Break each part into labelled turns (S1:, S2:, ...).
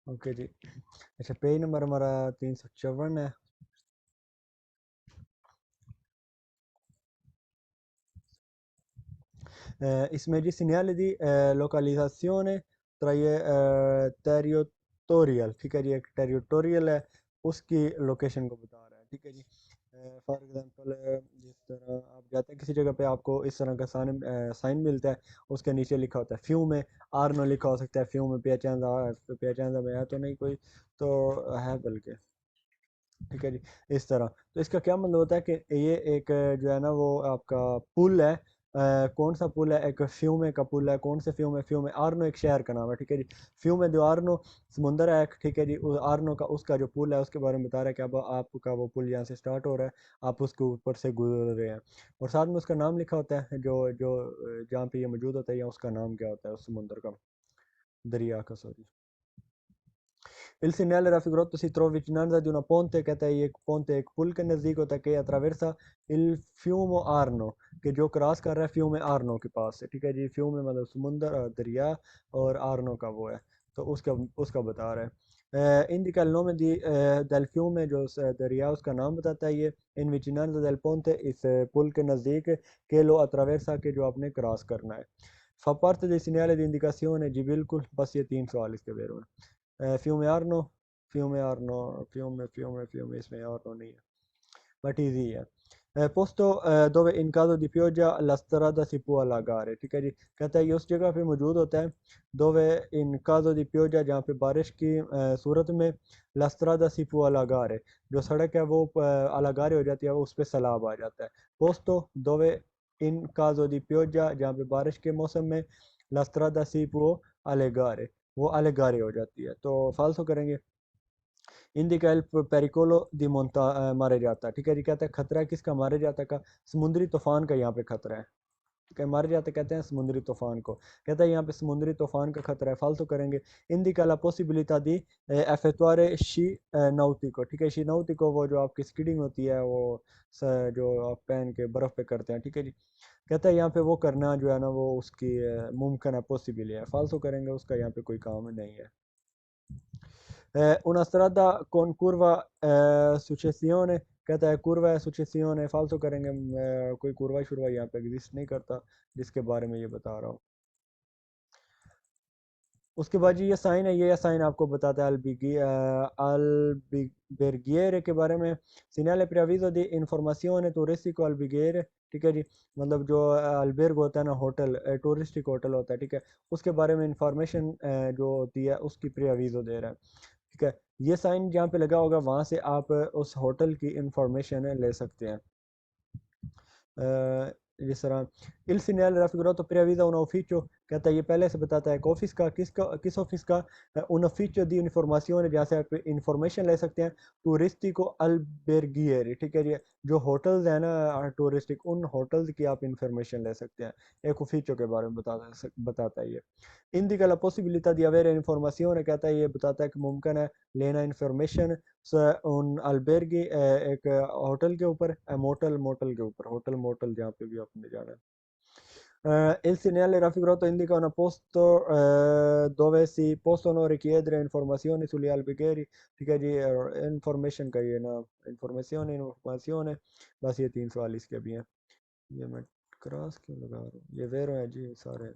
S1: Okay जी। अच्छा, page number हमारा 354 है। इसमें जी segnali di localizzazione tra territorial, ठीक है जी, एक टेरिटोरियल है उसकी लोकेशन को बता रहा है, ठीक है जी। फॉर एग्जांपल जिस तरह आप जाते हैं किसी जगह पे, आपको इस तरह का साइन मिलता है, उसके नीचे लिखा होता है फ्यू में आर्नो लिखा हो सकता है, फ्यू में पियाचेंजा में है तो नहीं कोई, तो है बल्कि, ठीक है जी। इस तरह तो इसका क्या मतलब होता है कि ये एक जो है ना वो आपका पुल है। कौन सा पुल है? एक फ्यूमे का पुल है। कौन से फ्यूमे? फ्यूमे आर्नो एक शहर का नाम है, ठीक है जी। फ्यूमे दो आर्नो समुंदर है एक, ठीक है जी। आर्नो का उसका जो पुल है उसके बारे में बता रहा है कि अब आपका वो पुल यहाँ से स्टार्ट हो रहा है, आप उसके ऊपर से गुजर रहे हैं, और साथ में उसका नाम लिखा होता है जो जो जहाँ पे ये मौजूद होता है, या उसका नाम क्या होता है उस समुंदर का, दरिया का, sorry. Il segnale raffigurato si trova vicinanza di una ponte कहता है, ये एक ponte एक पुल के नज़दीक होता है कि attraversa il fiume Arno, कि जो क्रॉस कर रहा है फ्यूम आर्नो के पास से, ठीक है जी। फ्यूम मतलब समुंदर और दरिया, और आर्नो का वो है, तो उसका उसका बता रहा है। indica il nome del fiume, जो दरिया उसका नाम बताता है ये, in vicinanza del ponte, इस पुल के नज़दीक, che lo attraversa, के जो आपने क्रॉस करना है। fa parte dei segnali di indicazione, जी बिल्कुल, बस ये 3 सवाल इसके बेर में। Fiume Arno, Fiume, इसमें Arno नहीं है, बट इजी है। posto dove in caso di pioggia la strada si può allagare, ठीक है जी। कहता है ये उस जगह पे मौजूद होता है, dove in caso di pioggia, जहाँ पे बारिश की सूरत में, la strada si può allagare, जो सड़क है वो allagare हो जाती है, वो उस पे सैलाब आ जाता है। posto dove in caso di pioggia, जहाँ पे बारिश के मौसम में, la strada si può allagare, वो अलगारे हो जाती है, तो फालतू करेंगे। इंडिका एल पेरिकोलो दी मोन्टा मारे जाता है, ठीक है जी। कहते हैं खतरा है किसका? मारे जाता है का, समुद्री तूफान का यहाँ पे खतरा है, ठीक है। मारे जाते कहते हैं समुद्री तूफान को, कहता है यहाँ पे समुद्री तूफान का खतरा है, फालतू करेंगे। इंडिका ला पॉसिबिलिटा दी एफेक्टुआरे शी नाउटिको, ठीक है। शी नाउटिको वो जो आपकी स्कीडिंग होती है, वो जो आप पहन के बर्फ पे करते हैं, ठीक है जी। कहता है यहाँ पे वो करना जो है ना वो उसकी मुमकिन है, पॉसिबल है, फालतू करेंगे, उसका यहाँ पे कोई काम नहीं है। una strada con curva successione, कहता है curva है successione, फालतू करेंगे। कोई curva शुरवा यहाँ पे एग्जिस्ट नहीं करता जिसके बारे में ये बता रहा हूँ। उसके बाद जी ये साइन है, ये साइन आपको बताता है अल्बेर्गिere के बारे में। segnale preavviso di informazione turistico alberghiere, ठीक है जी। मतलब जो अल्बेर्ग होता है ना, होटल, टूरिस्टिक होटल होता है, ठीक है। उसके बारे में इंफॉर्मेशन जो होती है उसकी प्रियाविजो दे रहा है, ठीक है। ये साइन जहाँ पे लगा होगा वहाँ से आप उस होटल की इंफॉर्मेशन ले सकते हैं। जिस तरह il segnale raffigurato preavvisa un ufficio, कहता है ये पहले से बताता है कि ऑफिस का, किस ऑफिस का, un ufficio di informazione, जहाँ से आप इंफॉर्मेशन ले सकते हैं। टूरिस्टिको अल्बेर्गिएरी, ठीक है जी। जो होटल्स हैं ना टूरिस्टिक, उन होटल्स की आप इंफॉर्मेशन ले सकते हैं, एक ufficio के बारे में बताता है ये। indica la possibilità di avere informazione, कहता है ये बताता है कि मुमकिन है लेना इंफॉर्मेशन उन alberghi, एक होटल के ऊपर, मोटल मोटल के ऊपर, होटल मोटल जहाँ पे भी आपने जाना है। Il segnale raffigurato indica un posto dove si possono richiedere informazioni sugli alberghi, ठीक है जी। इंफॉर्मेशन का ये ना, इंफॉर्मेशन बस ये 3 सवाल इसके भी हैं। ये मैं क्रॉस क्यों लगा रहा हूँ, ये वेरो है जी सारे।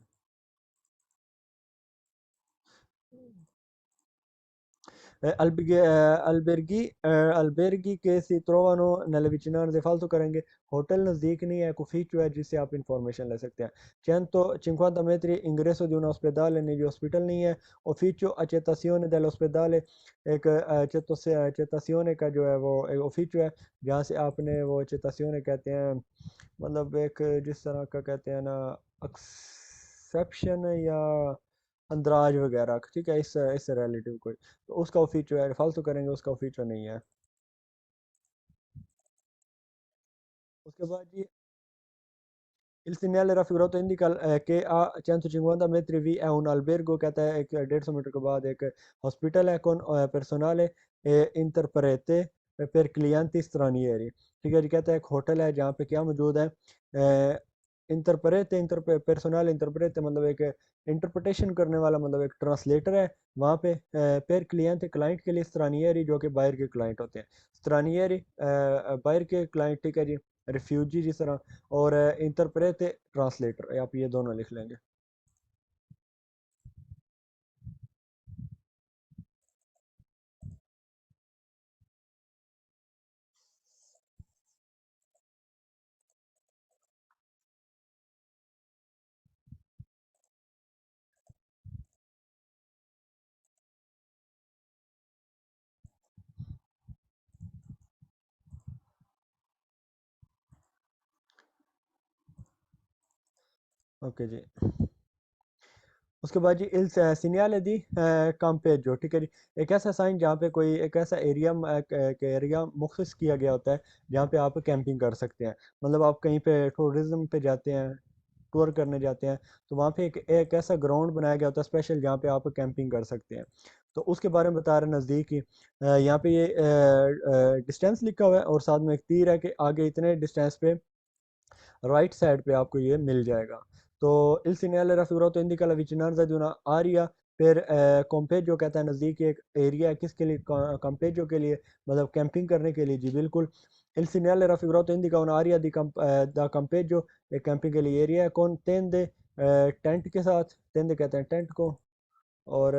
S1: alberghi che si trovano nelle vicinanze, falso करेंगे। होटल नज़दीक नहीं है, ufficio है जिससे आप इंफॉर्मेशन ले सकते हैं। 150 metri ingresso di un ospedale, नहीं, जो हॉस्पिटल नहीं है। ufficio accettazione dell'ospedale, एक accettazione का जो है वो एक ufficio है जहाँ से आपने वो accettazione कहते हैं, मतलब एक जिस तरह का कहते हैं ना एक्सेप्शन या अंदराज वगैरह, ठीक है, इससे रिलेटिव कोई, तो उसका फीचर है, फालतू करेंगे, उसका फीचर नहीं है। उसके बाद जी il segnale raffigurato indica che a 150 metri vi è un albergo, कहता है एक 150 मीटर के बाद एक हॉस्पिटल है, con personale e interprete per clienti stranieri, ठीक है जी। कहता है एक होटल है जहाँ पे क्या मौजूद है, पर्सोनल इंटरप्रेट मतलब एक इंटरप्रिटेशन करने वाला, मतलब एक ट्रांसलेटर है वहाँ पे। पेर क्लिएंट क्लाइंट के लिए, स्ट्रानियरी जो कि बाहर के क्लाइंट होते हैं, स्ट्रानियरी बाहर के क्लाइंट, ठीक है जी, रिफ्यूजी जिस तरह, और इंटरप्रेट ट्रांसलेटर, आप ये दोनों लिख लेंगे। ओके जी। उसके बाद जी इल सिग्नल दी campeggio, ठीक है जी, एक ऐसा साइन जहाँ पे कोई एक ऐसा एरिया एरिया मुख्तस किया गया होता है जहाँ पे आप कैंपिंग कर सकते हैं। मतलब आप कहीं पे टूरिज्म पे जाते हैं, टूर करने जाते हैं, तो वहाँ पे एक ऐसा ग्राउंड बनाया गया होता है स्पेशल जहाँ पे आप कैंपिंग कर सकते हैं। तो उसके बारे में बता रहे नज़दीक ही यहाँ पे ये डिस्टेंस लिखा हुआ है और साथ में एक तीर है कि आगे इतने डिस्टेंस पे राइट साइड पे आपको ये मिल जाएगा। तो il segnale raffigurato indica la vicinanza di una area per campeggio, कहता है नज़दीक एक एरिया है किसके लिए, campeggio के लिए, मतलब कैंपिंग करने के लिए जी बिल्कुल। il segnale raffigurato indica un'area da campeggio, एक कैंपिंग के लिए एरिया है, कौन tende टेंट के साथ, tende कहते हैं टेंट को, और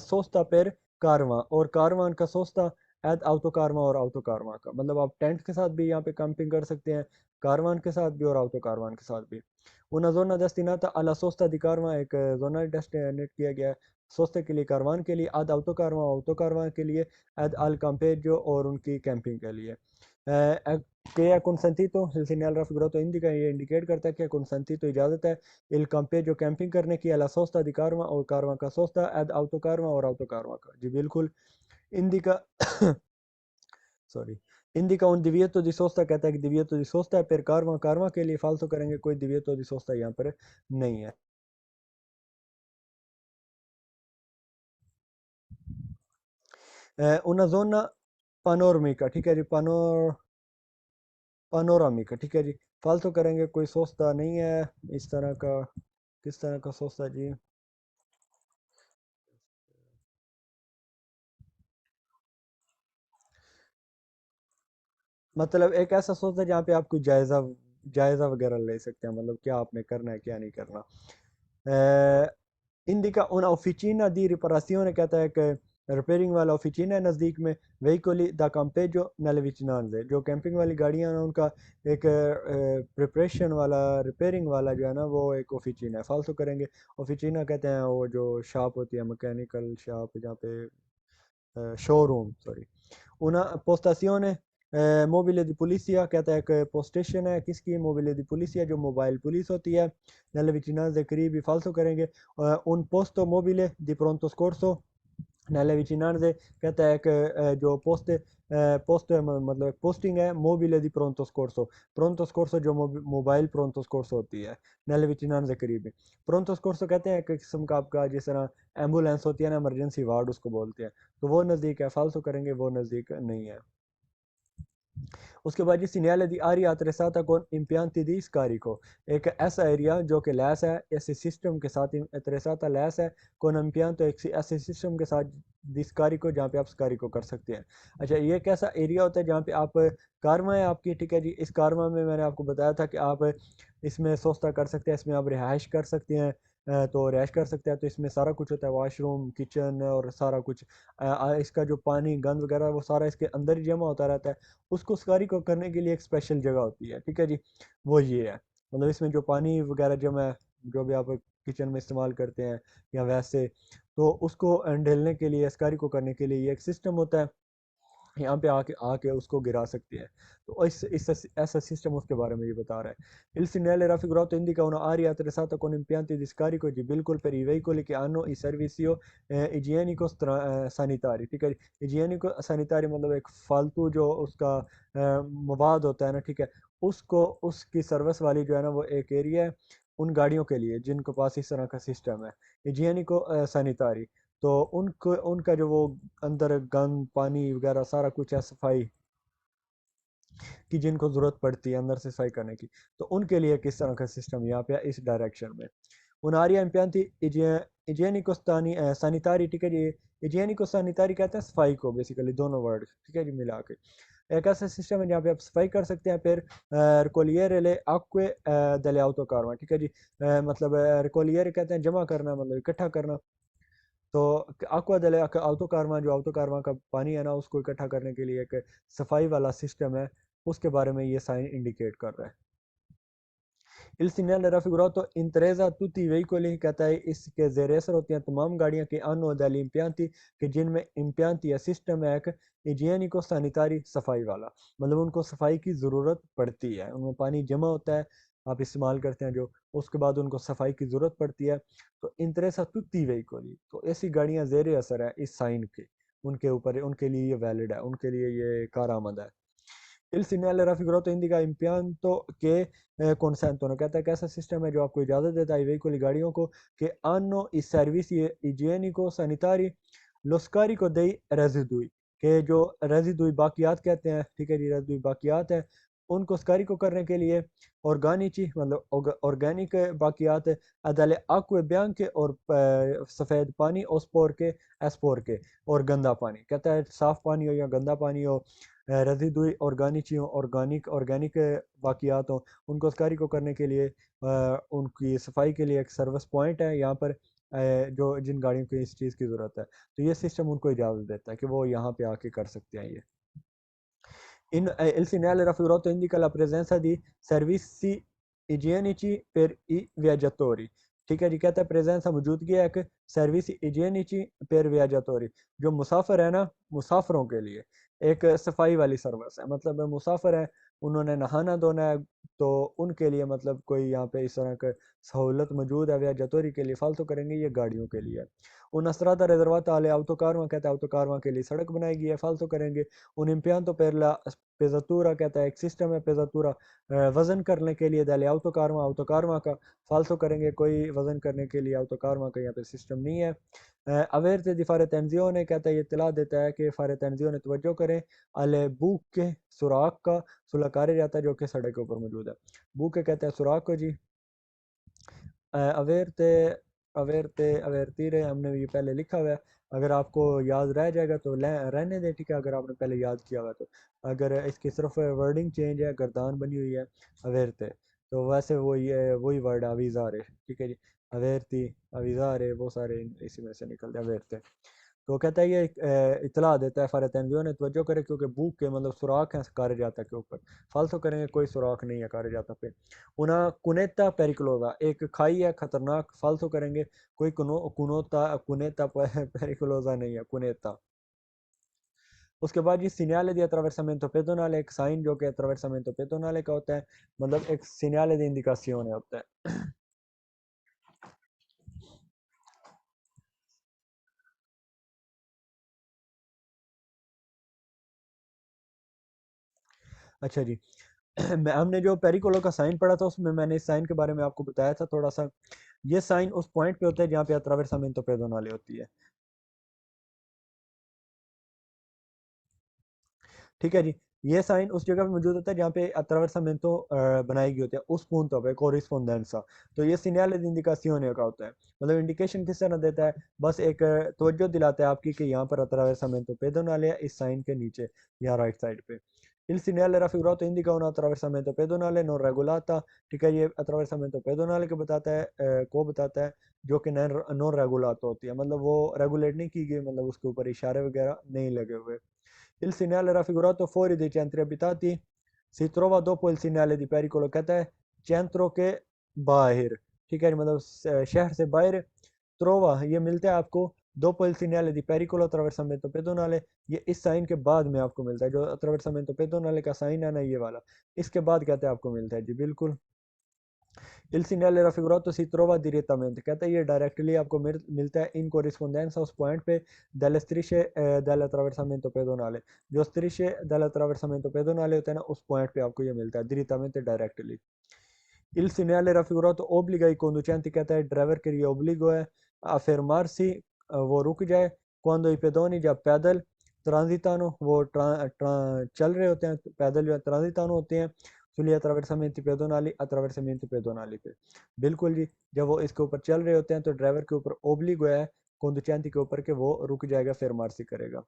S1: सोस्ता पर कारवां, और कारवान का सोस्ता एड auto कारवां और auto कारवां का, मतलब आप टेंट के साथ भी यहाँ पे कैंपिंग कर सकते हैं, कारवान के साथ भी और auto कारवान के साथ भी। una zona destinata alla sosta di कारवां, एक जोन डेस्टिनेट किया गया है सोस्ते के लिए, कारवान के लिए, ad auto कारवां auto कारवां के लिए, ad al campeggio और उनकी कैंपिंग के लिए। che è consentito, il segnale raffigurato indica, ये इंडिकेट करता है कि consentito इजाज़त है, il campeggio कैंपिंग करने की, alla sosta di कारवां और कारवां का सोस्ता, ad auto कारवां और auto कारवां का जी बिल्कुल। indica sorry, indica un divieto di sosta, कहता है कि divieto di sosta है, फिर कारवां कारवां के लिए फालतू करेंगे, कोई divieto di sosta यहाँ पर नहीं है। una zona panoramica, ठीक है जी, पानोरामिका, ठीक है जी, फालतू करेंगे, कोई सोचता नहीं है इस तरह का, किस तरह का सोचता जी, मतलब एक ऐसा सोचता है जहाँ पे आप कोई जायजा जायजा वगैरह ले सकते हैं, मतलब क्या आपने करना है क्या नहीं करना। indica una officina di riparazione, कहता है कि रिपेयरिंग वाला ऑफिचिना है नज़दीक में, veicoli da campeggio nelle vicinanze, जो कैंपिंग वाली गाड़ियाँ हैं उनका एक प्रिपरेशन वाला, रिपेयरिंग वाला जो है ना, वो एक ऑफिचिना है, फालतू करेंगे। ऑफिचिना कहते हैं वो जो शॉप होती है, मैकेनिकल शॉप, जहाँ पे showroom, sorry. una postazione mobile di polizia, कहता है कि पोस्ट स्टेशन है किसकी, मोबिले दी पुलिसिया, जो मोबाइल पुलिस होती है, nelle vicinanze करीब ही फालतू करेंगे। un posto mobile di pronto soccorso nelle vicinanze, कहता है कि जो पोस्ट मतलब पोस्टिंग है मोबिले दी प्रोंतो स्कोर्सो, प्रोंतो स्कोर्सो जो मोबाइल प्रोंतो स्कोर्सो होती है, nelle vicinanze करीब है। प्रोंतो स्कोर्सो कहते हैं कि किस्म का आपका जिस तरह एम्बुलेंस होती है ना, इमरजेंसी वार्ड उसको बोलते हैं, तो वो नज़दीक है, फालतू करेंगे, वो नज़दीक नहीं है। उसके बाद जी segnale di area attrezzata con impianti di scarico, एक ऐसा एरिया जो कि लैस है ऐसे सिस्टम के साथ, attrezzata लैस है, con impianto एक ऐसे सिस्टम के साथ di scarico, जहाँ पे आप स्कारिको कर सकते हैं। अच्छा, ये कैसा एरिया होता है जहाँ पे आप, कारवा है आपकी, ठीक है जी, इस कारवा में मैंने आपको बताया था कि आप इसमें सस्ता कर सकते हैं, इसमें आप रिहाइश कर सकते हैं, तो रिहाइश कर सकते हैं, तो इसमें सारा कुछ होता है, वॉशरूम, किचन और सारा कुछ। इसका जो पानी गंद वगैरह वो सारा इसके अंदर ही जमा होता रहता है, उसको स्कारी को करने के लिए एक स्पेशल जगह होती है, ठीक है जी, वो ये है। मतलब इसमें जो पानी वगैरह जमा है, जो भी आप किचन में इस्तेमाल करते हैं या वैसे, तो उसको ढेलने के लिए, स्कारी को करने के लिए ये एक सिस्टम होता है, यहाँ पे आके आके उसको गिरा सकती है। तो इस ऐसा सिस्टम उसके बारे में ये बता रहा है। Il segnale raffigurato indica una area attrezzata con impianti di scarico जी बिल्कुल, per i veicoli che hanno i servizio igienico sanitari, ठीक है। इजियनिको sanitari मतलब एक फालतू जो उसका मवाद होता है ना, ठीक है, उसको उसकी सर्विस वाली जो है ना, वो एक एरिया है उन गाड़ियों के लिए जिनके पास इस तरह का सिस्टम है, इजियनिको sanitari। तो उनको उनका जो वो अंदर गंद पानी वगैरह सारा कुछ है, सफाई, कि जिनको ज़रूरत पड़ती है अंदर से सफाई करने की, तो उनके लिए किस तरह का सिस्टम यहाँ पे है इस डायरेक्शन में। Un'area impianti igienico sanitari, ठीक है जी। इजियनिको सैनिटरी कहते हैं सफाई को, बेसिकली दोनों वर्ड, ठीक है जी, मिला के एक ऐसा सिस्टम है जहाँ पे आप सफाई कर सकते हैं। फिर रिकोलियर ले आक्वे दले आउतो कारवा, ठीक है जी। मतलब रिकोलियर कहते हैं जमा करना, मतलब इकट्ठा करना। तो आक्वा दले आउतो कारवा, जो आउतो कारवा का पानी है ना, उसको इकट्ठा करने के लिए एक सफाई वाला सिस्टम है, उसके बारे में ये साइन इंडिकेट कर रहा है। Il segnale raffigurato in Teresa tutti i veicoli कहता है इसके ज़ेर असर होती हैं तमाम गाड़ियाँ के hanno degli impianti कि जिनमें इम्पियांती या सिस्टम है एक इजियनिको सैनिटारी सफाई वाला, मतलब उनको सफाई की ज़रूरत पड़ती है, उनमें पानी जमा होता है, आप इस्तेमाल करते हैं जो, उसके बाद उनको सफाई की ज़रूरत पड़ती है। तो इन Teresa tutti i veicoli, तो ऐसी गाड़ियाँ ज़ेर असर है इस साइन के, उनके ऊपर, उनके लिए ये वैलिड है, उनके लिए ये कारआमद है। Il segnale raffigurato indica impianto che consentono, कहता है कैसा सिस्टम है जो आपको इजाज़त देता है veicoli गाड़ियों को che hanno i servizi igienico sanitari lo scarico dei residui, के जो रेजिडुई बाकियात कहते हैं, ठीक है जी, रेजिडुई बाकियात है, उनको स्कारिको करने के लिए ऑर्गेनिची, मतलब ऑर्गेनिक बाकियात अदले एक्वे बियांके और सफ़ेद पानी, ओस्पोर के एस्पोर के, और गंदा पानी, कहता है साफ़ पानी हो या गंदा पानी हो, रेजिडुई ऑर्गेनिची हो, ऑर्गेनिक ऑर्गेनिक बाकियात हो, उनको स्कारी को करने के लिए उनकी सफाई के लिए एक सर्विस पॉइंट है यहाँ पर, जो जिन गाड़ियों को इस चीज़ की ज़रूरत है, तो ये सिस्टम उनको इजाज़त देता है कि वो यहाँ पे आके कर सकते हैं ये। Il segnale raffigurato indica la presenza di servizi igienici per i viaggiatori, ठीक है जी, कहता है प्रेजेंस मौजूदगी है एक सर्विस इजियनिची पेर वियाजातोरी, जो मुसाफिर है ना, मुसाफिरों के लिए एक सफाई वाली सर्विस है, मतलब मुसाफिर है, उन्होंने नहाना धोना है, तो उनके लिए मतलब कोई यहाँ पे इस तरह का सहूलत मौजूद है वियाजातोरी के लिए, फालतू करेंगे ये गाड़ियों के लिए। उन असरादा रिजर्वात आले autocarवा, कहता है autocarवा के लिए सड़क बनाई गई है, फालतू करेंगे। उन impianto per la पेजातूरा, कहता है एक सिस्टम है पेजातूरा वजन करने के लिए, दले autocarवा, autocarवा का फालतू करेंगे, कोई वजन करने के लिए autocarवा का यहाँ पे सिस्टम नहीं है। अवेरते दी फारे तंजियों, कहता है ये इतला देता है कि फारे तंजियों तवज्जो करें अले बुक के सुराख का, सुलकारे जाता है जो कि सड़क के ऊपर मौजूद है। बुक के कहते हैं सुराख को जी। अवेरते अवेरते अवेरतीरे हमने ये पहले लिखा हुआ है, अगर आपको याद रह जाएगा तो रहने दें, ठीक है, अगर आपने पहले याद किया हुआ तो। अगर इसकी सिर्फ वर्डिंग चेंज है, गर्दान बनी हुई है अवेरते, तो वैसे वही वर्ड अवीज़ारे, ठीक है जी। अवेरती अवीज़ारे वो सारे इसी में से निकलते हैं अवेरते। तो कहता है ये इतला देता है फ़ारे तंजियों ने तवज्जो करे, क्योंकि भूख के मतलब सुराख हैं कार जाता के ऊपर, फालतू करेंगे कोई सुराख नहीं है कार जाता पे। उना कुनेता पेरिकुलोजा, एक खाई है खतरनाक, फालतू करेंगे कोई कुनोता कुनेता पेरिकुलोजा नहीं है, कुनेता। उसके बाद ये सिग्नल di attraversamento pedonale, एक साइन जो कि attraversamento pedonale का होता है, मतलब एक सिग्नल di indicazione होता है। अच्छा जी। हमने जो पेरिकोलो का साइन पढ़ा था उसमें मैंने इस साइन के बारे में आपको बताया था थोड़ा सा। ये साइन उस पॉइंट पे होता है जहाँ पे अट्रावेर्सामेंतो पेडोनाले होती है, ठीक है जी। ये साइन उस जगह पे मौजूद होता है जहाँ पे अट्रावेर्सामेंतो बनाई गई होती है, उस punto पे कोरिस्पोंडेंसा। तो ये सिग्नल दी इंडिकासियोने का होता है, मतलब इंडिकेशन किस तरह देता है, बस एक तवज्जो दिलाता है आपकी कि यहाँ पर अट्रावेर्सामेंतो पेडोनाले है, इस साइन के नीचे या राइट साइड पे। Il segnale raffigurato indica un attraversamento pedonale non regolata, ठीक है, ये attraversamento pedonale को बताता है, बताता है, जो कि नॉन रेगुलात होती है, मतलब वो रेगुलेट नहीं की गई, मतलब उसके ऊपर इशारे वगैरह नहीं लगे हुए। Il segnale raffigurato fuori dei centri abitati si trova dopo il segnale di pericolo, कहता है centro के बाहर, ठीक है, मतलब शहर से बाहर, trova ये मिलता है आपको dopo il segnale di pericolo attraversamento pedonale, ये इस साइन के बाद में आपको मिलता है, जो attraversamento pedonale का साइन है ना ये वाला, इसके बाद कहते हैं आपको मिलता है जी, बिल्कुल। Il segnale raffigurato si trova direttamente, कहता है ये डायरेक्टली आपको मिलता है इन corrispondenza उस पॉइंट पे dalle strisce dell'attraversamento pedonale, जो strisce dell'attraversamento pedonale होते हैं ना, उस पॉइंट पे आपको ये मिलता है direttamente directly. Il segnale raffigurato obbliga i conducenti, कहता है ड्राइवर के लिए obbligo है a fermarsi, वो रुक जाए, quando i pedoni जब पैदल ट्रांजिटानो वो चल रहे होते हैं, पैदल जो है ट्रांजिटानो होते हैं, sulle attraversamenti pedonali attraversamenti pedonali पे। बिल्कुल जी, जब वो इसके ऊपर चल रहे होते हैं तो ड्राइवर के ऊपर ओब्लिगो है conducenti के ऊपर के वो रुक जाएगा, फिर मार्सी करेगा।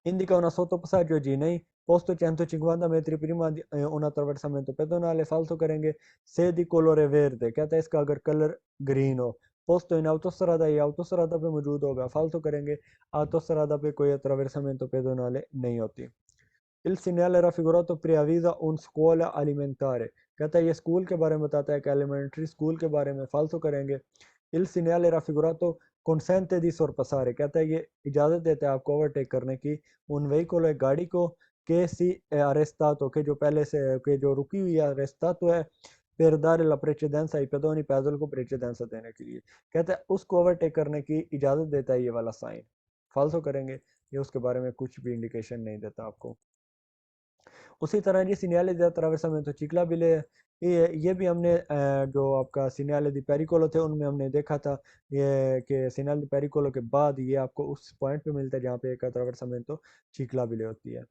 S1: Indica una sottopassaggio G nei posto 150 metri prima di un attraversamento pedonale, falso करेंगे से di colore verde, कहता है इसका अगर कलर ग्रीन हो, posto in autostrada, ये autostrada पे मौजूद होगा, falso करेंगे autostrada पे कोई attraversamento pedonale नहीं होती। Il segnale raffigurato preavvisa un scuola alimentare, कहता है ये स्कूल के बारे में बताता है कि एलिमेंट्री स्कूल के बारे में, फालतू करेंगे। Il segnale raffigurato consente di sorpassare, कहता है ये इजाज़त देता है आपको ओवरटेक करने की un veicolo, एक गाड़ी को, che si è arrestato, के जो पहले से के जो रुकी हुई है arrestato है, per dare la precedenza ai pedoni, पैदल को precedenza देने के लिए, कहता है उसको ओवरटेक करने की इजाज़त देता है ये वाला साइन, फालतू करेंगे, ये उसके बारे में कुछ भी इंडिकेशन नहीं देता आपको। उसी तरह जी सीनियाले दी attraversamento ciclabile, ये भी हमने जो आपका सीनियाले दी पेरिकोलो थे उनमें हमने देखा था ये कि सीनियाले दी पेरिकोलो के बाद ये आपको उस पॉइंट पे मिलता है जहाँ पे एक attraversamento ciclabile होती है।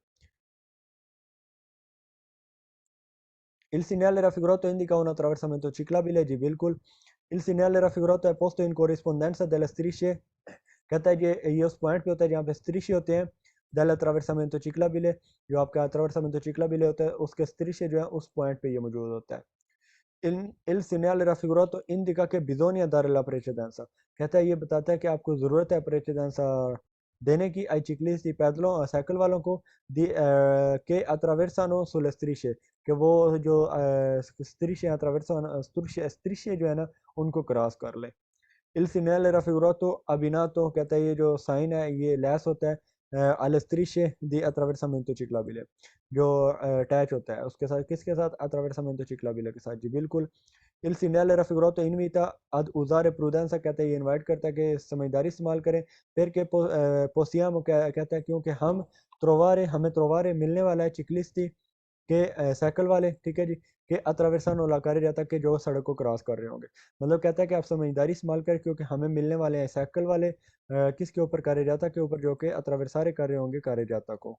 S1: Il segnale raffigurato indica un attraversamento ciclabile, जी बिल्कुल। Il segnale raffigurato è posto in corrispondenza delle strisce, कहता है ये उस पॉइंट पे होता है जहाँ पे strisce होते हैं dell'attraversamento ciclabile, जो आपका attraversamento ciclabile होता है उसके strisce जो है उस पॉइंट पे ये मौजूद होता है। il segnale raffigurato indica che bisogna dare la precedenza, कहता है ये बताता है कि आपको ज़रूरत है precedenza देने की ai ciclisti पैदलों और साइकिल वालों को che attraversano sulle strisce, कि वो जो strisce attraversano strisce जो है ना उनको क्रॉस कर ले। Il segnale raffigurato abbinato, कहता है ये जो साइन है ये लैस होता है alle strisce di attraversamento ciclabile, जो अटैच होता है उसके साथ, किसके साथ, attraversamento ciclabile के साथ, जी बिल्कुल। Il segnale raffigurato invita ad usare prudenza, कहता है ये इनवाइट करता है कि समझदारी इस्तेमाल करें, perché possiamo, कहता है क्योंकि हमें trovare मिलने वाला है ciclisti के साइकिल वाले, ठीक है जी, कि अtraversano la carreggiata, के जो सड़क को क्रॉस कर रहे होंगे, मतलब कहता है कि आप समझदारी इस्तेमाल करें क्योंकि हमें मिलने वाले हैं साइकिल वाले किसके ऊपर, carreggiata के ऊपर, जो कि अtraversare कर रहे होंगे carreggiata को।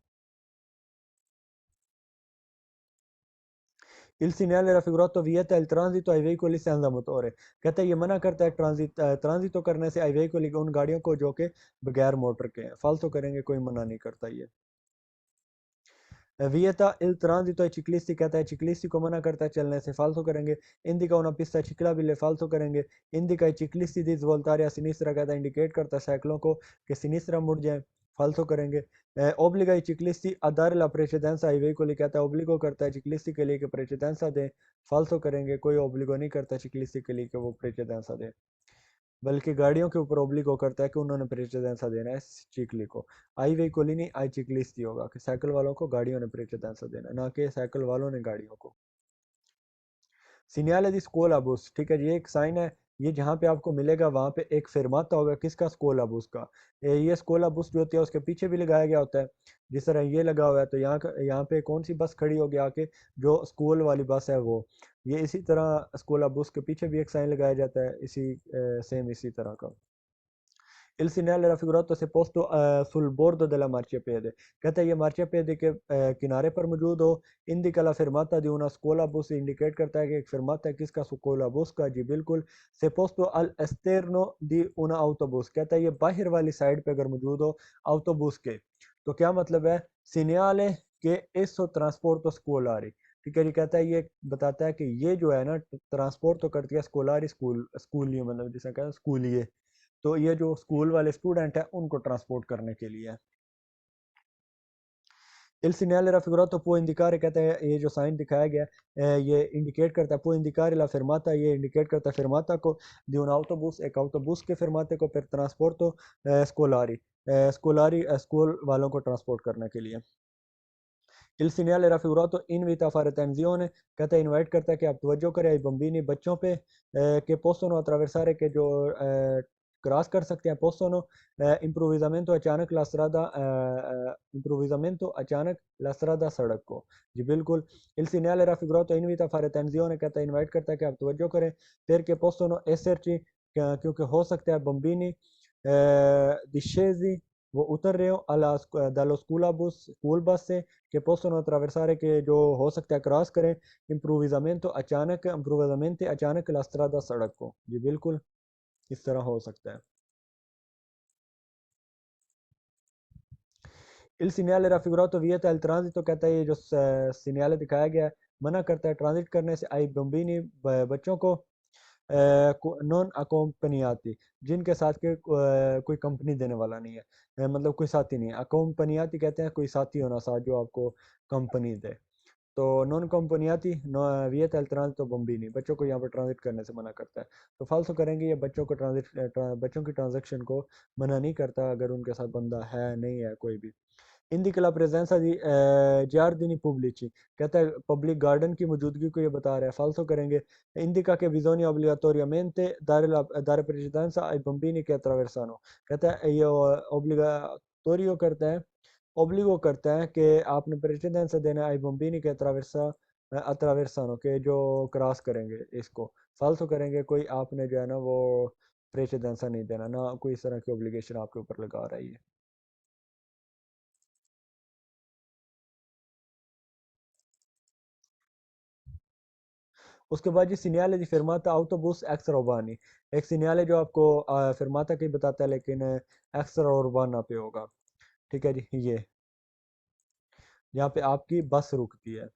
S1: Il segnale raffigurato vieta il transito ai veicoli senza motore, कहता है ये मना करता है ट्रांजितो करने से ai veicoli, उन गाड़ियों को जो कि बगैर मोटर के हैं, फालतू करेंगे, कोई मना नहीं करता ये। Vieta il transito ai ciclisti, कहता है ciclisti को मना करता है चलने से, फालतू करेंगे। Indica una pista ciclabile, फालतू करेंगे। Indica i ciclisti di svoltare a sinistra, कहता है इंडिकेट करता है साइकिलों को कि सिनिस्tra मुड़ जाएं, फालतू करेंगे। Obbliga i ciclisti a dare la precedenza ai veicoli, कहता है ओब्लिगो करता है ciclisti के लिए कि precedenza दें, फालतू करेंगे, कोई ओब्लिगो नहीं करता ciclisti के लिए कि वो precedenza दें, बल्कि गाड़ियों के ऊपर ओब्लिगो करता है कि उन्होंने प्रेसिडेंसा देना है चीकली को। आई वेहिकोली नहीं, आई चिकलिस्ती होगा कि साइकिल वालों को गाड़ियों ने प्रेसिडेंसा देना है, ना कि साइकिल वालों ने गाड़ियों को। सीनियाले दी स्कोला बस, ठीक है जी, एक साइन है, ये जहाँ पे आपको मिलेगा वहाँ पे एक फिरमाता होगा, किसका, स्कोला बस का। ये स्कोला बस जो होती है उसके पीछे भी लगाया गया होता है, जिस तरह ये लगा हुआ है, तो यहाँ पे कौन सी बस खड़ी होगी आके, जो स्कूल वाली बस है वो, ये इसी तरह स्कोला बस के पीछे भी एक साइन लगाया जाता है, इसी सेम इसी तरह का। Il segnale raffigurato se posto sul bordo della marciapiede, कहता है ये marciapiede के किनारे पर मौजूद हो, indica la fermata di una scuola bus, indicate करता है कि एक fermata है किसका, scuola bus का, जी बिल्कुल। se posto all'esterno di una autobus, कहता है ये बाहर वाली साइड पे अगर मौजूद हो autobus के, तो क्या मतलब है, segnale che esso trasporto scolari, ठीक है जी, कहता है ये बताता है कि ये जो है ना ट्रांसपोर्ट तो करती है स्कोलारी, स्कूली, मतलब जिसे कहते हैं स्कूलिए, तो ये जो स्कूल वाले स्टूडेंट हैं उनको ट्रांसपोर्ट करने के लिए है। Il segnale raffigurato può indicare, कहते हैं ये जो साइन दिखाया गया है ये इंडिकेट करता है, può indicare la fermata, ये इंडिकेट करता है fermata को, di un autobus, एक autobus के fermate को, per trasporto scolari, स्कूल वालों को ट्रांसपोर्ट करने के लिए। Il segnale raffigurato invita a fare attenzione, कहता है इनवाइट करता है कि आप तवज्जो करें ai bambini, बच्चों पे, che possono attraversare, के जो क्रॉस कर सकते हैं, possono improvvisamente अचानक la strada, improvvisamente अचानक la strada, सड़क को, जी बिल्कुल। Il segnale raffigurato invita a fare attenzione, कहता है इनवाइट करता है कि आप तवज्जो करें, perché possono esserci, क्योंकि हो सकता है bambini discesi वो उतर रहे हो dallo स्कूल बस से che possono attraversare che जो हो सकता है क्रॉस करें improvvisamente अचानक la strada सड़क को जी बिल्कुल इस तरह हो सकता है il segnale raffigurato vieta il transito कहता है ये जो सिग्नल दिखाया गया है मना करता है ट्रांजिट करने से आई बम्बिनी बच्चों को नॉन अकोम्पनियाती जिनके साथ के कोई कंपनी देने वाला नहीं है मतलब कोई साथी नहीं है अकोम्पनियाती कहते हैं कोई साथी होना साथ जो आपको कंपनी दे तो नॉन कंपनियाती वियत एल ट्रांजिट बम्बिनी बच्चों को यहाँ पर ट्रांजिट करने से मना करता है तो फालतू करेंगे ये बच्चों को बच्चों की ट्रांजेक्शन को मना नहीं करता अगर उनके साथ बंदा है नहीं है कोई भी indica la presenza di giardini pubblici कहता है पब्लिक गार्डन की मौजूदगी को ये बता रहा है फालतू करेंगे indica che bisogna obbligatoriamente dare precedenza ai bambini che attraversano कहता है ये obligatorio करता है ओब्लिगो करता है कि आपने प्रेसिडेंस देना आई बम्बिनी के अत्रावेर्सानो के जो क्रॉस करेंगे इसको फालतू करेंगे कोई आपने जो है ना वो प्रेसिडेंसा नहीं देना ना कोई इस तरह की ओब्लिगेशन आपके ऊपर लगा रही है उसके बाद जी सिग्नल दी fermata autobus extra urbani एक सिग्नल है जो आपको fermata की बताता है लेकिन एक्स्ट्रा उर्बाना पे होगा ठीक है जी ये यहाँ पे आपकी बस रुकती है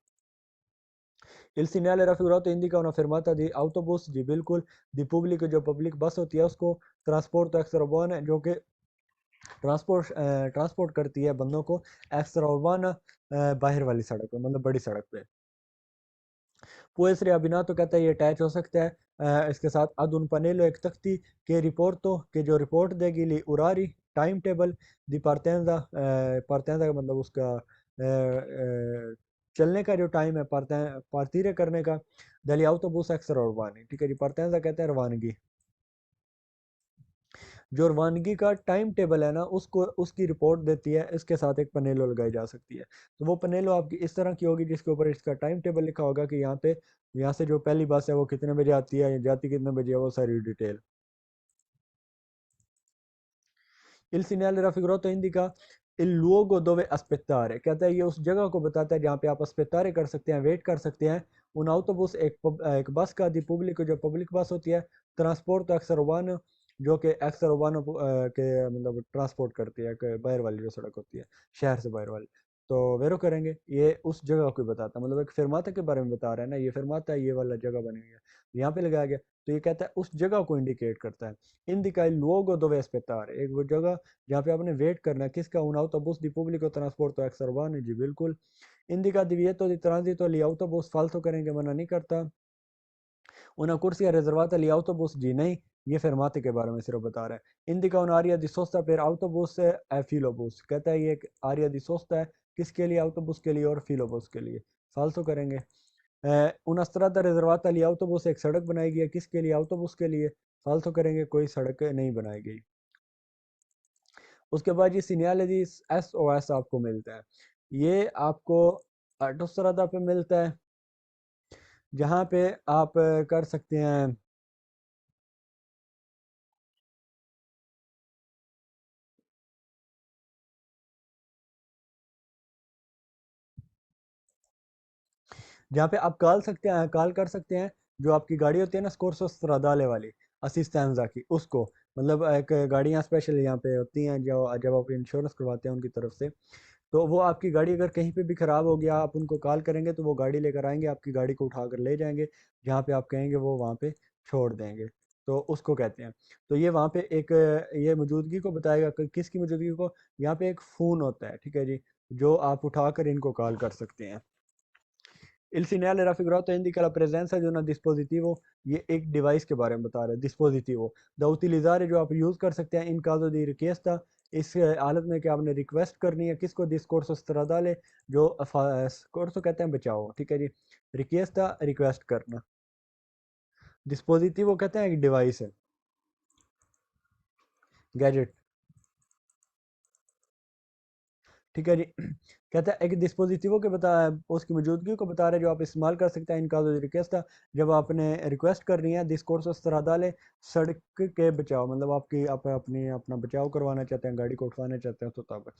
S1: il segnale raffigurato indica una fermata di autobus जी बिल्कुल दी पब्लिक जो पब्लिक बस होती है उसको ट्रांसपोर्ट एक्स्ट्रा उर्बान है जो कि ट्रांसपोर्ट करती है बंदों को एक्स्ट्रा उर्बान बाहर वाली सड़क पे मतलब बड़ी सड़क पे può बिना तो कहता है ये अटैच हो सकता है इसके साथ ad un pannello एक तख्ती के रिपोर्टो के जो रिपोर्ट देगी ली उरारी टाइम टेबल दी पार्टेंजा का मतलब उसका चलने का जो टाइम है पार्तीरे करने का दली autobus एक्स्ट्रा उर्बानी ठीक है जी पार्टेंजा कहते हैं रवानगी जो रवानगी का टाइम टेबल है ना उसको उसकी रिपोर्ट देती है इसके साथ एक पनेलो लगाई जा सकती है तो वो पनेलो आपकी इस तरह की होगी जिसके ऊपर इसका टाइम टेबल लिखा होगा कि यहाँ पे यहाँ से जो पहली बस है वो कितने बजे आती है या जाती कितने बजे है वो सारी detail Il segnale raffigurato indica il luogo dove aspettare कहता है ये उस जगह को बताता है जहाँ पे आप aspettare कर सकते हैं वेट कर सकते हैं un autobus एक बस का दी pubblico जो पब्लिक बस होती है ट्रांसपोर्ट एक्सर उrbano जो कि एक्सर उर्बानो के मतलब ट्रांसपोर्ट करती है बाहर वाली जो सड़क होती है शहर से बाहर वाली तो वेरो करेंगे ये उस जगह को बताता है मतलब एक फिरमाता के बारे में बता रहा है ना ये फिरमाता है ये वाला जगह बनी हुई है यहाँ पे लगाया गया तो ये कहता है उस जगह को इंडिकेट करता है indica il luogo dove aspettare एक वो जगह जहाँ पे आपने वेट करना है किसका un autobus di pubblico trasporto extraurbano जी बिल्कुल indica divieto di transito gli autobus फालतू करेंगे मना नहीं करता una corsia riservata agli autobus जी नहीं ये fermate के बारे में सिर्फ बता रहा है indica un'area di sosta per autobus e filobus कहता है ये एक आरिया di sosta है किसके लिए autobus के लिए और filobus के लिए फालतू करेंगे una strada riservata agli autobus एक सड़क बनाई गई है किसके लिए autobus के लिए फालतू करेंगे कोई सड़क नहीं बनाई गई उसके बाद ये सिग्नल एस ओ एस आपको मिलता है ये आपको ऑटोस्ट्रादा पे मिलता है जहाँ पे आप कर सकते हैं जहाँ पे आप कॉल कर सकते हैं जो आपकी गाड़ी होती है ना स्कोर्सो स्ट्रादाले वाली असिस्टेंजा की उसको मतलब एक गाड़ियाँ स्पेशल यहाँ पे होती हैं जो जब आप इंश्योरेंस करवाते हैं उनकी तरफ से तो वो आपकी गाड़ी अगर कहीं पे भी ख़राब हो गया आप उनको कॉल करेंगे तो वो गाड़ी लेकर आएंगे आपकी गाड़ी को उठाकर ले जाएंगे जहाँ पे आप कहेंगे वो वहाँ पे छोड़ देंगे तो उसको कहते हैं तो ये वहाँ पे एक ये मौजूदगी को बताएगा कि किसकी मौजूदगी को यहाँ पे एक फ़ोन होता है ठीक है जी जो आप उठाकर इनको कॉल कर सकते हैं Il segnale raffigurato indica la presenza di un dispositivo ये एक डिवाइस के बारे में बता रहा है dispositivo da utilizzare जो आप यूज़ कर सकते हैं इन caso di richiesta इस हालत में कि आपने रिक्वेस्ट करनी है किसको discorso stradale जो स्कोर्सो कहते हैं बचाओ ठीक है जी रिक्वेस्टा रिक्वेस्ट करना डिस्पोजिटिव कहते हैं एक डिवाइस है गैजेट ठीक है जी। कहता है एक डिस्पोजिटिवो के बता उसकी मौजूदगी को बता रहे जो आप इस्तेमाल कर सकते हैं। इनका रिक्वेस्ट था जब आपने रिक्वेस्ट करनी है डिस्कोर्स स्त्रादाले सड़क के बचाओ, मतलब आपकी आप अपनी अपना बचाव करवाना चाहते हैं, गाड़ी को उठवाना चाहते हैं, तो तब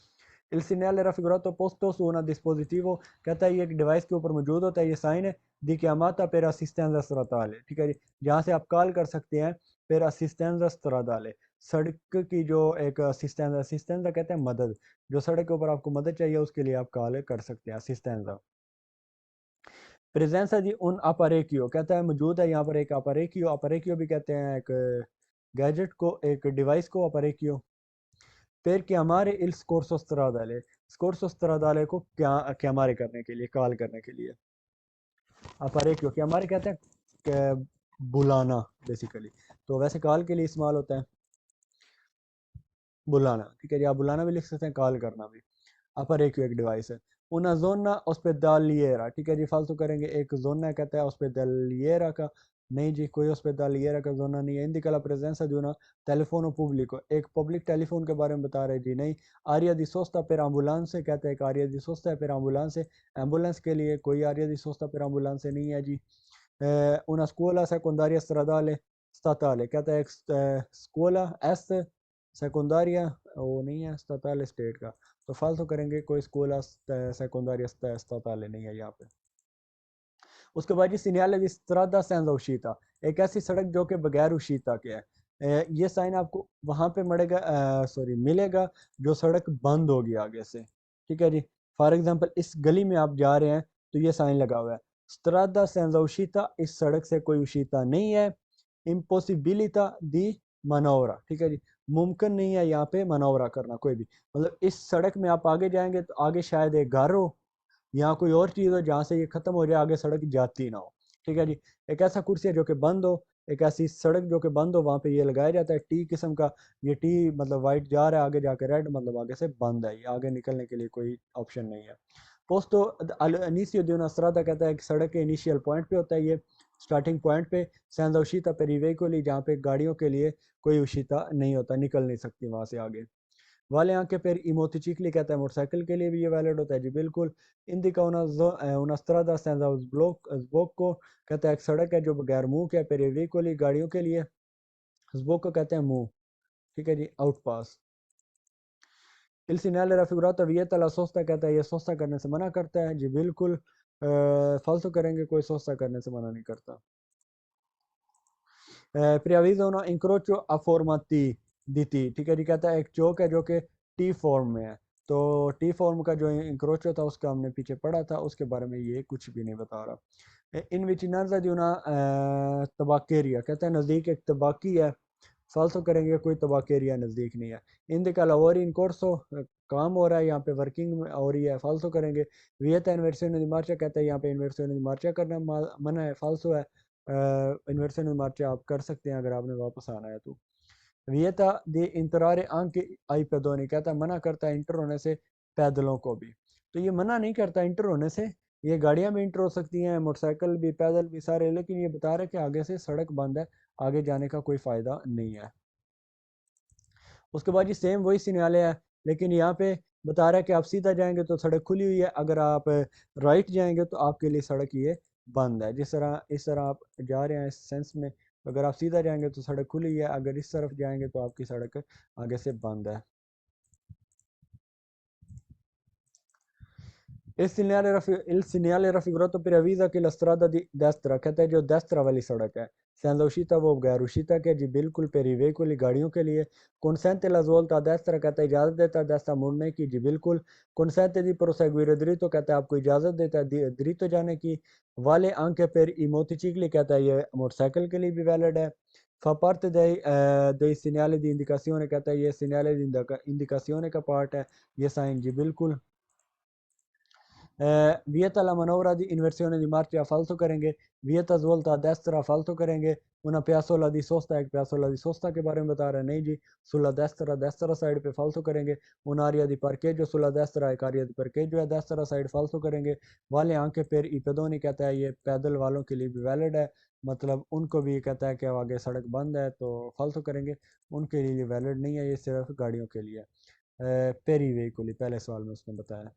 S1: Il segnale raffigurato posto su un dispositivo कहता है ये एक डिवाइस के ऊपर मौजूद होता है, ये साइन है दी chiamata per assistenza statale, ठीक है जी, जहाँ से आप कॉल कर सकते हैं per assistenza stradale, सड़क की जो एक असिस्टेंजा कहते हैं मदद, जो सड़क के ऊपर आपको मदद चाहिए उसके लिए आप कॉल कर सकते हैं असिस्टेंजा। प्रेजेंस है जी उन अपरेकियो, कहता है मौजूद है यहाँ पर एक अपरेकियो, अपरेकियो भी कहते हैं एक गैजेट को, एक डिवाइस को अपरेकियो। perché amare il scorso stradale, scorso stradale को क्या chiamare करने के लिए, कॉल करने के लिए। अपरेकियो chiamare कहते हैं बुलाना बेसिकली, तो वैसे कॉल के लिए इस्तेमाल होता है बुलाना, ठीक है जी, आप बुलाना भी लिख सकते हैं, कॉल करना भी। अपरेकियो एक डिवाइस है। una zona ospedaliera, ठीक है जी, फालतू करेंगे एक जोना कहता है ospedaliera का, नहीं जी कोई ospedaliera का जोना नहीं है। indica la presenza di una telefono pubblico, एक पब्लिक टेलीफोन के बारे में बता रहे जी नहीं। आरिया दी सोस्ता per ambulance कहता है, एक आरिया दी सोस्ता है per ambulance, एम्बुलेंस के लिए कोई आरिया दी सोस्ता per ambulance नहीं है जी। una scuola secondaria stradale statale कहता है एक स्कूला एस सेकेंडारिया वो नहीं है, statale स्टेट का, तो फालतू करेंगे कोई स्कूल सेकेंडरी अस्पताल नहीं है यहाँ पे। उसके बाद जी सिनियाले di strada senza uscita, एक ऐसी सड़क जो कि बगैर उशीता के है। ये साइन आपको वहां पे मिलेगा, सॉरी मिलेगा जो सड़क बंद होगी आगे से, ठीक है जी। फॉर एग्जांपल इस गली में आप जा रहे हैं तो ये साइन लगा हुआ है strada senza uscita, इस सड़क से कोई उशीता नहीं है। impossibilità di manovra, ठीक है जी, मुमकिन नहीं है यहाँ पे मनोवरा करना कोई भी, मतलब इस सड़क में आप आगे जाएंगे तो आगे शायद एक घर हो, यहाँ कोई और चीज़ हो जहाँ से ये ख़त्म हो जाए, आगे सड़क जाती ना हो, ठीक है जी। एक ऐसा कुर्सी है जो कि बंद हो, एक ऐसी सड़क जो कि बंद हो, वहाँ पे ये लगाया जाता है टी किस्म का, ये टी मतलब वाइट जा रहा है आगे जाके रेड, मतलब आगे से बंद है, ये आगे निकलने के लिए कोई ऑप्शन नहीं है। पोस्तो अनिसियो दी una strada कहता है कि सड़क के इनिशियल पॉइंट पे होता है ये, स्टार्टिंग पॉइंट पे। सेंजा उशिता per i veicoli, जहाँ पे गाड़ियों के लिए कोई उशिता नहीं होता, निकल नहीं सकती वहाँ से आगे। वाले आंके पर i motocicli कहता है मोटरसाइकिल के लिए भी ये वैलिड होता है जी बिल्कुल। indica una strada senza sbocco कहता है एक सड़क है जो बगैर मुंह के per i veicoli, गाड़ियों के लिए। sbocco कहते हैं मुंह, ठीक है जी, out pass. il segnale raffigurato vieta la sosta कहता है ये सोस्ता करने से मना करता है जी बिल्कुल। फालतू करेंगे कोई सोस्ता करने से मना नहीं करता। प्रियाविजोनो इंक्रोचो अफॉर्माती दी टी, ठीक है जी, कहता है एक चौक है जो कि टी फॉर्म में है, तो टी फॉर्म का जो इंक्रोचो था उसका हमने पीछे पढ़ा था, उसके बारे में ये कुछ भी नहीं बता रहा। इन विचिनाजा ड्यूना तबाकेरिया कहता है नज़दीक एक तबाकी है, फालतू करेंगे कोई तबाकेरिया नज़दीक नहीं है। इन दिका लवोरी इन कोर्सो काम हो रहा है यहाँ पे, वर्किंग में हो रही है, फालतू करेंगे। वियता इन्वर्सिone di marcia कहता है यहाँ पे इन्वर्सिone di marcia करना मना है, फालतू है। इन्वर्सिone di marcia आप कर सकते हैं अगर आपने वापस आना है तो। वियता दे इंतरारे anche ai pedoni कहता है मना करता है इंटर होने से पैदलों को भी, तो ये मना नहीं करता इंटर होने से, ये गाड़ियां भी इंटर हो सकती हैं, मोटरसाइकिल भी, पैदल भी सारे, लेकिन ये बता रहे हैं कि आगे से सड़क बंद है, आगे जाने का कोई फ़ायदा नहीं है। उसके बाद ये सेम वही सिग्नल है, लेकिन यहाँ पे बता रहा है कि आप सीधा जाएंगे तो सड़क खुली हुई है, अगर आप राइट जाएंगे तो आपके लिए सड़क ये बंद है। जिस तरह इस तरह आप जा रहे हैं इस सेंस में, अगर आप सीधा जाएंगे तो सड़क खुली है, अगर इस तरफ जाएंगे तो आपकी सड़क आगे से बंद है। Il segnale raffigurato per avvisa che la strada di destra कहता है जो destra वाली सड़क है, senza uscita वो गैर उशिता के जी बिल्कुल per i veicoli गाड़ियों के लिए। consente la svolta a destra कहता है इजाज़त देता है destra मुड़ने की जी बिल्कुल। consente di proseguire dritto कहता है आपको इजाज़त देता है dritto जाने की। vale anche per i motocicli कहता है ये मोटरसाइकिल के लिए भी वैलिड है। fa parte dei segnali di indicazione कहता है ये segnale di indicazione का पार्ट है ये साइन जी बिल्कुल। vieta la manovra di inversione di marcia फालतू करेंगे। vieta svolta a destra फालतू करेंगे। una piazzola di sosta एक piazzola di sosta के बारे में बता रहे हैं, नहीं जी। sulla destra destra साइड पे फालतू करेंगे। un'area di parcheggio sulla destra एक area di parcheggio है destra साइड, फालतू करेंगे। वाले आंके per i pedoni कहता है ये पैदल वालों के लिए भी वैलिड है, मतलब उनको भी कहता है कि आगे सड़क बंद है तो फालतू करेंगे, उनके लिए वैलिड नहीं है, ये सिर्फ गाड़ियों के लिए है। पेरी वेहिकुली, पहले सवाल में उसने बताया।